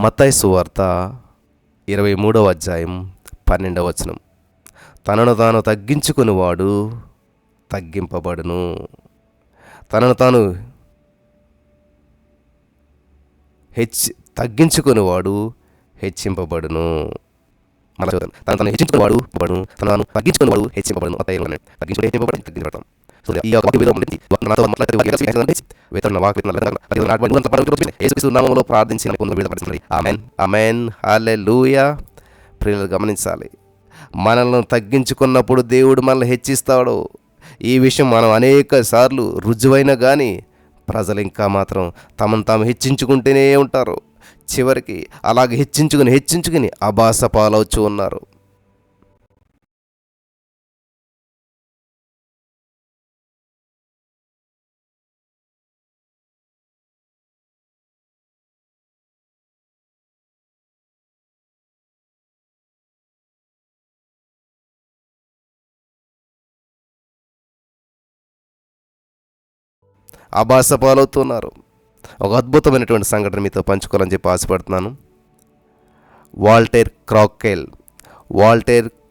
మత్తయి సువార్త 23వ అధ్యాయం 12వ వచనం. తనను తాను తగ్గించుకునివాడు తగ్గింపబడును, తనను తాను తగ్గించుకునివాడు హెచ్చింపబడును. మళ్ళీ చూద్దాం. తను హెచ్చించుకునేవాడు పడును, తనను తగ్గించుకునేవాడు హెచ్చింపబడును. తగ్గించుకుని హెచ్చింపబడి తగ్గించబడతాం. ఈ నామములో ప్రార్థించిన ఆమేన్ ఆమేన్ హల్లెలూయా. ప్రియులు గమనించాలి, మనల్ని తగ్గించుకున్నప్పుడు దేవుడు మనల్ని హెచ్చిస్తాడు. ఈ విషయం మనం అనేక సార్లు రుజువైనా కానీ ప్రజలు ఇంకా మాత్రం తమను తాము హెచ్చించుకుంటూనే ఉంటారు. చివరికి అలాగే హెచ్చించుకుని అబాస పాలవుతూ ఉన్నారు. అబాస పాలవుతున్నారు. ఒక అద్భుతమైనటువంటి సంఘటన మీతో పంచుకోవాలని చెప్పి ఆశపడుతున్నాను. వాల్టేర్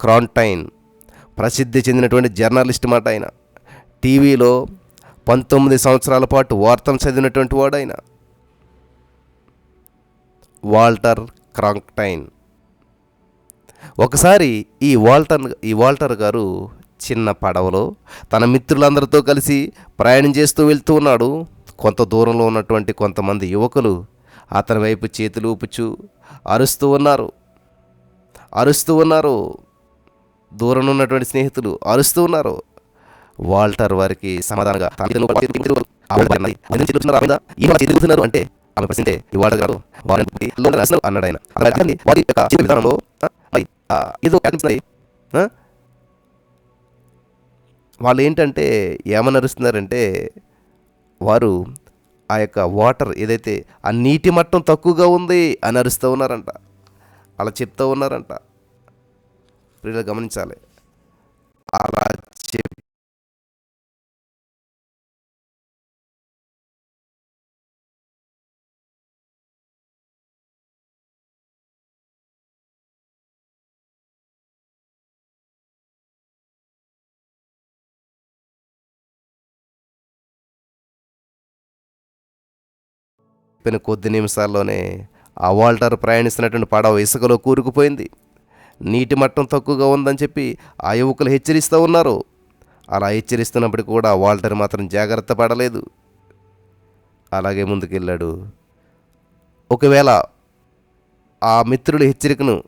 క్రాంటైన్ ప్రసిద్ధి చెందినటువంటి జర్నలిస్ట్ మాట. ఆయన టీవీలో 19 సంవత్సరాల పాటు వార్తలు చదివినటువంటి వాడు ఆయన. వాల్టర్ క్రాంటైన్. ఒకసారి ఈ వాల్టర్ గారు చిన్న పడవలో తన మిత్రులందరితో కలిసి ప్రయాణం చేస్తూ వెళ్తూ ఉన్నాడు. కొంత దూరంలో ఉన్నటువంటి కొంతమంది యువకులు అతని వైపు చేతులు ఊపుచూ అరుస్తూ ఉన్నారు. దూరం ఉన్నటువంటి స్నేహితులు అరుస్తూ ఉన్నారు. వాల్టర్ వారికి సమాధానంగా అంటే ఆమె ప్రశ్నించే ఈ వాల్టర్ గారు అన్నాడు ఆయన. వారి యొక్క విధానంలో ఏదో వాళ్ళు ఏంటంటే ఏమని అరుస్తున్నారంటే, వారు ఆ యొక్క వాటర్ ఏదైతే ఆ నీటి మట్టం తక్కువగా ఉంది అని అరుస్తూ ఉన్నారంట, అలా చెప్తూ ఉన్నారంట. ప్రియులు గమనించాలి, అలా చెప్పిన కొద్ది నిమిషాల్లోనే ఆ వాల్టర్ ప్రయాణిస్తున్నటువంటి పడవ ఇసుకలో కూరుకుపోయింది. నీటి మట్టం తక్కువగా ఉందని చెప్పి ఆ యువకులు హెచ్చరిస్తూ ఉన్నారు. అలా హెచ్చరిస్తున్నప్పటికీ కూడా వాల్టర్ మాత్రం జాగ్రత్త పడలేదు, అలాగే ముందుకెళ్ళాడు. ఒకవేళ ఆ మిత్రుడి హెచ్చరికను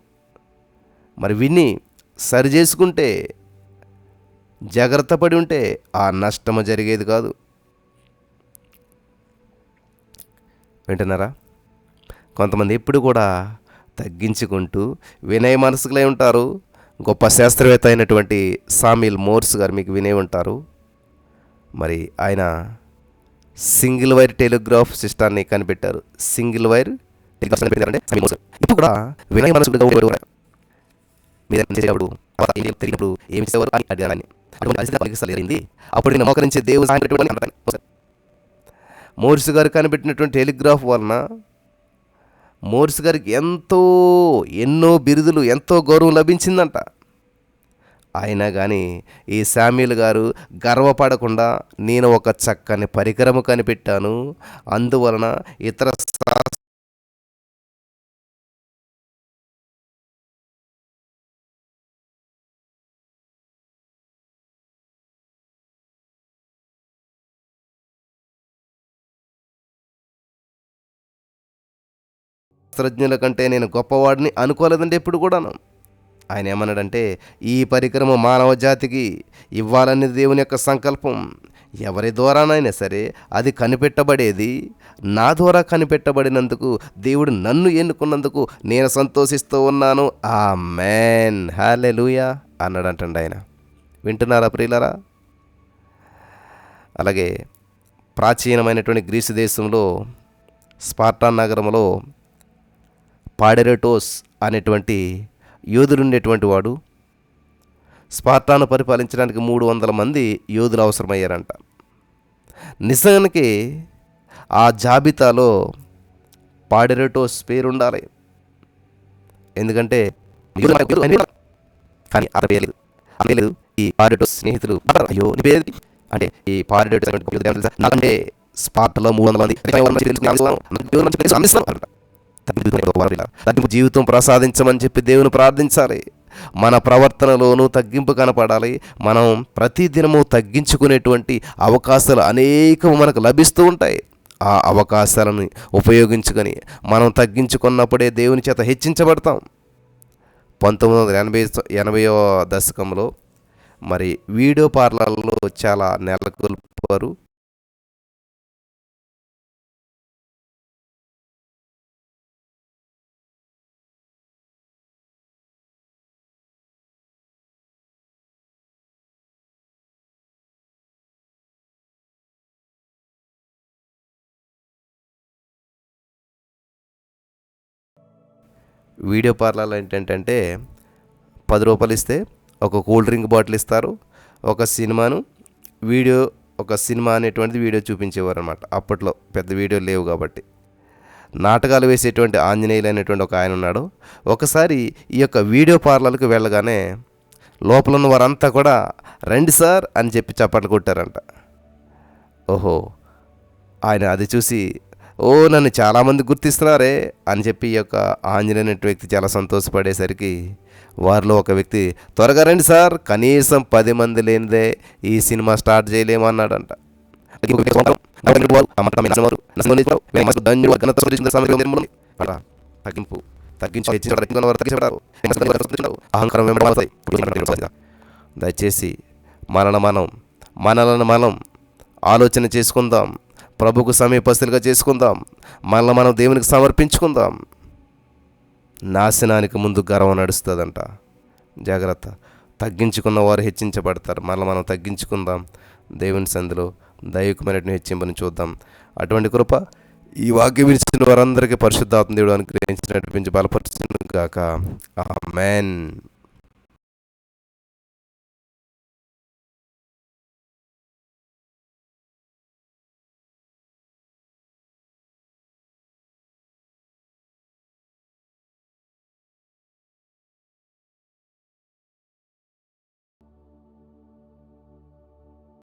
మరి విని సరి చేసుకుంటే, జాగ్రత్త పడి ఉంటే ఆ నష్టము జరిగేది కాదు. వింటున్నారా? కొంతమంది ఎప్పుడు కూడా తగ్గించుకుంటూ వినయ మనసుకులై ఉంటారు. గొప్ప శాస్త్రవేత్త అయినటువంటి సామ్యూయల్ మోర్స్ గారు మీకు వినే ఉంటారు. మరి ఆయన సింగిల్ వైర్ టెలిగ్రాఫ్ సిస్టాన్ని కనిపెట్టారు. సింగిల్ వైర్ టెలిగ్రాఫ్ కనిపెట్టారంటే ఇప్పుడు కూడా వినయ మనసుకుడు ఏమి చేసేవారు అని అడిగారని. అప్పుడు నేను మోకరించే దేవుడు మోర్స్ గారు కనిపెట్టినటువంటి టెలిగ్రాఫ్ వలన మోర్స్ గారికి ఎన్నో బిరుదులు, ఎంతో గౌరవం లభించిందంట. అయినా కానీ ఈ శామ్యూయల్ గారు గర్వపడకుండా, నేను ఒక చక్కని పరికరము కనిపెట్టాను, అందువలన ఇతర శాస్త్రజ్ఞుల కంటే నేను గొప్పవాడిని అనుకోలేదండి ఎప్పుడు కూడాను. ఆయన ఏమన్నాడంటే, ఈ పరికరము మానవ జాతికి ఇవ్వాలనేది దేవుని యొక్క సంకల్పం. ఎవరి ద్వారానైనా సరే అది కనిపెట్టబడేది నా ద్వారా కనిపెట్టబడినందుకు, దేవుడు నన్ను ఎన్నుకున్నందుకు నేను సంతోషిస్తూ ఉన్నాను. ఆమేన్ హల్లెలూయా అన్నాడంటండి ఆయన. వింటున్నారా ప్రియులారా? అలాగే ప్రాచీనమైనటువంటి గ్రీసు దేశంలో స్పార్టాన్ నగరంలో పాడెరటోస్ అనేటువంటి యోధుడు ఉండేటువంటి వాడు. స్పార్టాను పరిపాలించడానికి 300 మంది యోధులు అవసరమయ్యారంట. నిజానికి ఆ జాబితాలో పాడెరటోస్ పేరు ఉండాలి. ఎందుకంటే కానీ అరవేయలేదు లేదు. ఈ పారిటో స్నేహితులు అయ్యో నీ పేరు అంటే ఈ పారిటో నాకంటే స్పాట్లో 300 మంది తగ్గింపు జీవితం ప్రసాదించమని చెప్పి దేవుని ప్రార్థించాలి. మన ప్రవర్తనలోనూ తగ్గింపు కనపడాలి. మనం ప్రతిదినము తగ్గించుకునేటువంటి అవకాశాలు అనేకము మనకు లభిస్తూ ఉంటాయి. ఆ అవకాశాలను ఉపయోగించుకొని మనం తగ్గించుకున్నప్పుడే దేవుని చేత హెచ్చించబడతాం. 1980వ దశకంలో మరి వీడియో పార్లర్లో చాలా నెలకొల్పారు. వీడియో పార్లర్లో ఏంటంటే 10 రూపాయలు ఇస్తే ఒక కూల్ డ్రింక్ బాటిల్ ఇస్తారు. ఒక సినిమా అనేటువంటిది వీడియో చూపించేవారు అనమాట. అప్పట్లో పెద్ద వీడియోలు లేవు కాబట్టి. నాటకాలు వేసేటువంటి ఆంజనేయులు అనేటువంటి ఒక ఆయన ఉన్నాడు. ఒకసారి ఈ యొక్క వీడియో పార్లర్కి వెళ్ళగానే లోపల ఉన్న వారంతా కూడా రండి సార్ అని చెప్పి చప్పట్లు కొట్టారంట. ఓహో, ఆయన అది చూసి నన్ను చాలామంది గుర్తిస్తున్నారే అని చెప్పి ఈ యొక్క ఆంజనేయ అనే వ్యక్తి చాలా సంతోషపడేసరికి వారిలో ఒక వ్యక్తి త్వరగా రండి సార్, కనీసం 10 మంది లేనిదే ఈ సినిమా స్టార్ట్ చేయలేము అన్నాడంట. దయచేసి మనలను మనం ఆలోచన చేసుకుందాం. ప్రభుకు సమీపస్తులుగా చేసుకుందాం. మనల్ని మనం దేవునికి సమర్పించుకుందాం. నాశనానికి ముందు గర్వం నడుస్తుందంట. జాగ్రత్త. తగ్గించుకున్న వారు హెచ్చించబడతారు. మనం తగ్గించుకుందాం. దేవుని సంధిలో దైవికమైనటువంటి హెచ్చింపుని చూద్దాం. అటువంటి కృప ఈ వాక్యం ఇచ్చిన వారందరికీ పరిశుద్ధాత్మ దేవుడు అనుగ్రహించి నడిపించి బలపరచును గాక. ఆమేన్.